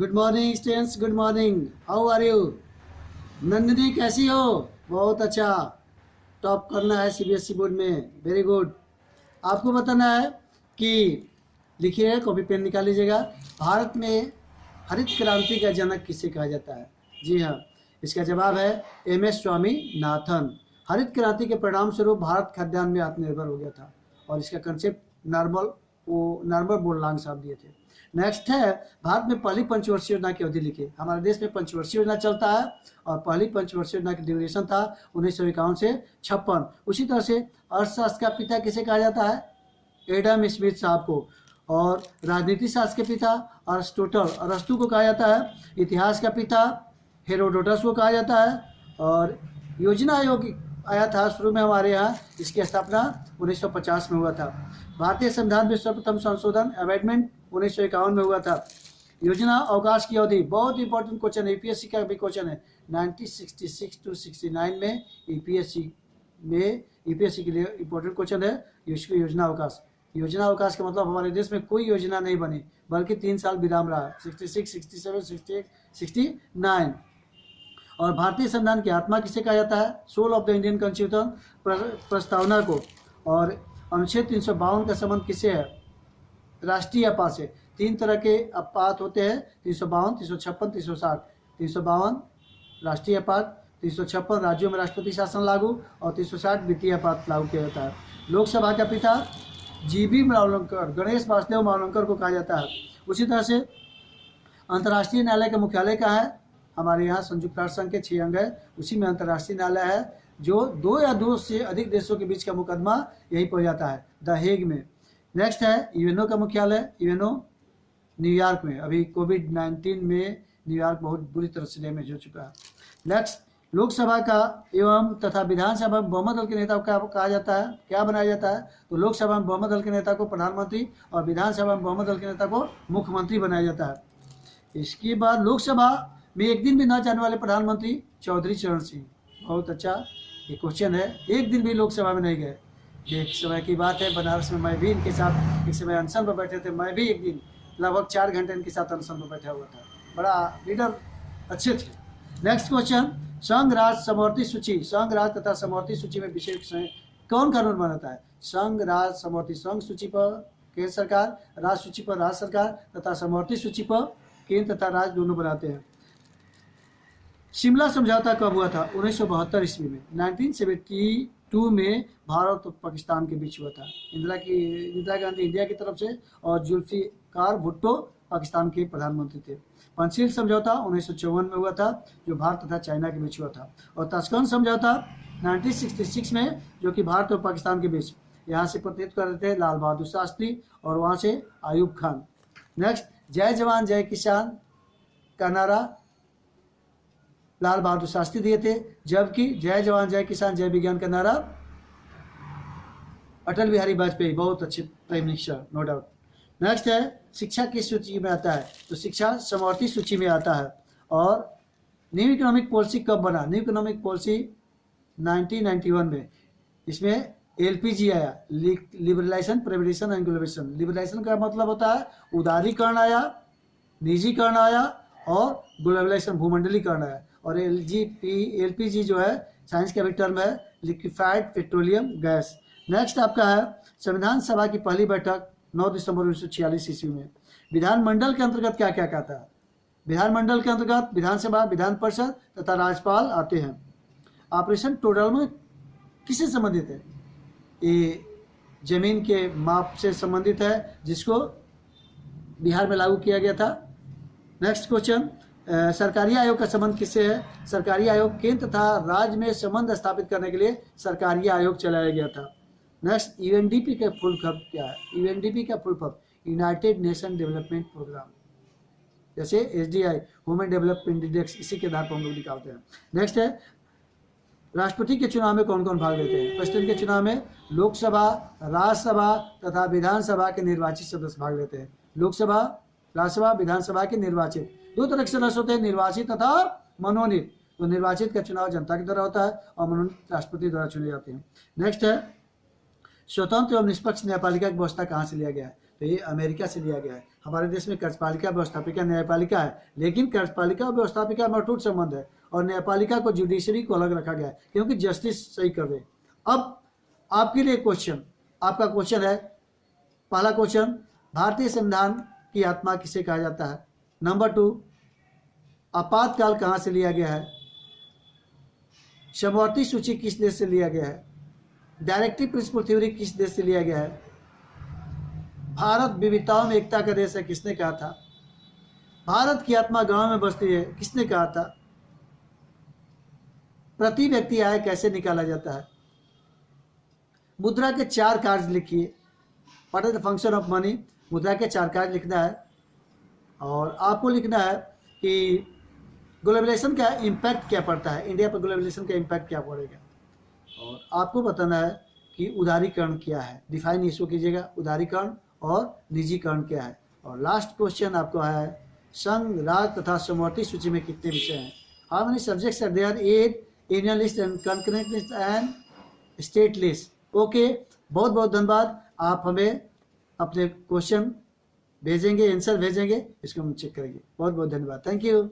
Good morning students, good morning. How are you? Nandini कैसी हो? बहुत अच्छा, टॉप करना है सीबीएसई बोर्ड में, वेरी गुड। आपको बताना है कि लिखिए, कॉपी पेन निकाल लीजिएगा। भारत में हरित क्रांति का जनक किसे कहा जाता है? जी हाँ, इसका जवाब है एम.एस. स्वामीनाथन। हरित क्रांति के परिणाम स्वरूप भारत खाद्यान्न में आत्मनिर्भर हो गया था और इसका कंसेप्ट नॉर्मल बोरलांग साहब दिए थे। नेक्स्ट है, भारत में पहली पंचवर्षीय योजना की अवधि लिखिए। हमारे देश में पंचवर्षीय योजना चलता है और पहली पंचवर्षीय योजना की ड्यूरेशन था 1951 से 56। उसी तरह से अर्थशास्त्र का पिता किसे कहा जाता है? एडम स्मिथ साहब को। और राजनीति शास्त्र के पिता अरस्तु को कहा जाता है। इतिहास का पिता हेरोडोटस को कहा जाता है। और योजना आयोग आया था शुरू में हमारे यहाँ, इसकी स्थापना 1950 में हुआ था। भारतीय संविधान में सर्वप्रथम संशोधन अमेंडमेंट 1951 में हुआ था। योजना अवकाश की अवधि, बहुत इंपॉर्टेंट क्वेश्चन है, यूपीएससी का भी क्वेश्चन है। 1966 to 69 में यूपीएससी के लिए इंपॉर्टेंट क्वेश्चन है योजना अवकाश। योजना अवकाश का मतलब हमारे देश में कोई योजना नहीं बनी, बल्कि 3 साल विराम रहा, 66, 67, 68, 69। और भारतीय संविधान की आत्मा किसे कहा जाता है? Soul of the Indian constitution, प्रस्तावना को। और अनुच्छेद 352 का संबंध किसे है? राष्ट्रीय आपात से। 3 तरह के आपात होते हैं, 352, 356, 360। 352 राष्ट्रीय आपात, 356 राज्यों में राष्ट्रपति शासन लागू, और 360 वित्तीय आपात लागू किया जाता है। लोकसभा का पिता जीबी मावलंकर, गणेश वासुदेव मावलंकर को कहा जाता है। उसी तरह से अंतर्राष्ट्रीय न्यायालय का मुख्यालय कहाँ है? हमारे यहाँ संयुक्त राष्ट्र संघ के 6 अंग है, उसी में अंतर्राष्ट्रीय न्यायालय है, जो 2 या 2 से अधिक देशों के बीच का मुकदमा यही हो जाता है, द हेग में। नेक्स्ट है यूएनओ का मुख्यालय, यूएनओ न्यूयॉर्क में। अभी कोविड-19 में न्यूयॉर्क बहुत बुरी तरह से डैमेज हो चुका है। नेक्स्ट, लोकसभा का एवं तथा विधानसभा में बहुमत दल के नेता को कहा जाता है, क्या बनाया जाता है? तो लोकसभा में बहुमत दल के नेता को प्रधानमंत्री और विधानसभा में बहुमत दल के नेता को मुख्यमंत्री बनाया जाता है। इसके बाद लोकसभा में एक दिन भी न जाने वाले प्रधानमंत्री चौधरी चरण सिंह। बहुत अच्छा ये क्वेश्चन है, एक दिन भी लोकसभा में नहीं गए। एक समय की बात है, बनारस में मैं भी इनके साथ एक समय अनशन पर बैठे थे, मैं भी एक दिन लगभग 4 घंटे इनके साथ अनशन पर बैठा हुआ था। बड़ा लीडर अच्छे थे। नेक्स्ट क्वेश्चन, संघ राज्य समवर्ती सूची, संघ राज्य तथा समवर्ती सूची में विशेष कौन कानून बनाता है? संघ राज्य समवर्ती, संघ सूची पर केंद्र सरकार, राज्य सूची पर राज्य सरकार तथा समवर्ती सूची पर केंद्र तथा राज्य दोनों बनाते हैं। शिमला समझौता कब हुआ था? 1972 ईस्वी में। 1972 में भारत और पाकिस्तान के बीच हुआ था। इंदिरा गांधी इंडिया की तरफ से और जुल्फिकार भुट्टो पाकिस्तान के प्रधानमंत्री थे। पंचशील समझौता 1954 में हुआ था, जो भारत तथा चाइना के बीच हुआ था। और ताशकंद समझौता 1966 में, जो कि भारत और पाकिस्तान के बीच। यहाँ से प्रतिनिधित्व कर रहे थे लाल बहादुर शास्त्री और वहाँ से आयूब खान। नेक्स्ट, जय जवान जय किसान का नारा लाल बहादुर शास्त्री दिए थे, जबकि जय जवान जय किसान जय विज्ञान का नारा अटल बिहारी वाजपेयी, बहुत अच्छे prime minister, no doubt. Next है, शिक्षा किस सूची में आता है? तो शिक्षा समवर्ती सूची में आता है। और न्यू इकोनॉमिक पॉलिसी कब बना? न्यू इकोनॉमिक पॉलिसी 1991 में। इसमें एलपीजी आया, liberalisation, privatisation and globalisation. Liberalisation का मतलब होता है उदारीकरण आया, निजीकरण आया और ग्लोबलाइजेशन, भूमंडलीकरण आया। और एलपीजी जो है साइंस का भी टर्म है, लिक्विफाइड पेट्रोलियम गैस। नेक्स्ट आपका है, संविधान सभा की पहली बैठक 9 दिसंबर 1946 ईस्वी में। विधानमंडल के अंतर्गत क्या क्या आता है? विधानमंडल के अंतर्गत विधानसभा, विधान परिषद तथा राज्यपाल आते हैं। ऑपरेशन टोडरमल में किससे संबंधित है? ये जमीन के माप से संबंधित है, जिसको बिहार में लागू किया गया था। नेक्स्ट क्वेश्चन, सरकारी आयोग का संबंध किससे है? सरकारी आयोग केंद्र तथा राज्य में संबंध स्थापित करने के लिए सरकारी आयोग चलाया गया था। नेक्स्ट, यूएनडीपी का फुल फॉर्म क्या है? यूएनडीपी का full form united nation development programme, जैसे एसडीआई, ह्यूमन डेवलपमेंट इंडेक्स, इसी के आधार पर हम लोग निकालते हैं। नेक्स्ट है, राष्ट्रपति के चुनाव में कौन कौन भाग लेते हैं? प्रेसिडेंट के चुनाव में लोकसभा, राज्यसभा तथा विधानसभा के निर्वाचित सदस्य भाग लेते हैं। लोकसभा, राज्यसभा, विधानसभा के निर्वाचित। 2 तरह के सदस्य होते हैं, निर्वाचित तथा मनोनीत। तो निर्वाचित का चुनाव जनता के द्वारा होता है और मनोनीत राष्ट्रपति द्वारा चुने जाते हैं। नेक्स्ट है, स्वतंत्र एवं निष्पक्ष न्यायपालिका की व्यवस्था कहाँ से लिया गया है? तो ये अमेरिका से लिया गया है। हमारे देश में कार्यपालिका, व्यवस्थापिका, न्यायपालिका है, लेकिन कार्यपालिका और व्यवस्थापिका में अटूट संबंध है और न्यायपालिका को, जुडिशरी को अलग रखा गया है क्योंकि जस्टिस सही कर रहे। अब आपके लिए क्वेश्चन, आपका क्वेश्चन है, पहला क्वेश्चन, भारतीय संविधान की आत्मा किसे कहा जाता है? नंबर 2, आपातकाल कहाँ से लिया गया है? समवर्ती सूची किस देश से लिया गया है? डायरेक्टिव प्रिंसिपल थ्योरी किस देश से लिया गया है? भारत विविधताओं में एकता का देश है, किसने कहा था? भारत की आत्मा गांव में बसती है, किसने कहा था? प्रति व्यक्ति आय कैसे निकाला जाता है? मुद्रा के 4 कार्य लिखिए। What is the function of money? मुद्रा के 4 कार्य लिखना है और आपको लिखना है कि ग्लोबलाइजेशन का इम्पैक्ट क्या पड़ता है, इंडिया पर ग्लोबलाइजेशन का इम्पैक्ट क्या पड़ेगा, और आपको बताना है कि उदारीकरण क्या है। डिफाइन इसको कीजिएगा, उदारीकरण और निजीकरण क्या है। और लास्ट क्वेश्चन आपको है, संघ, राज्य तथा समवर्ती सूची में कितने विषय हैं? How many subjects are there? 8, Indian list and concurrent list and state list. Okay, बहुत बहुत धन्यवाद। आप हमें अपने क्वेश्चन भेजेंगे, आंसर भेजेंगे, इसको हम चेक करेंगे। बहुत बहुत धन्यवाद, थैंक यू।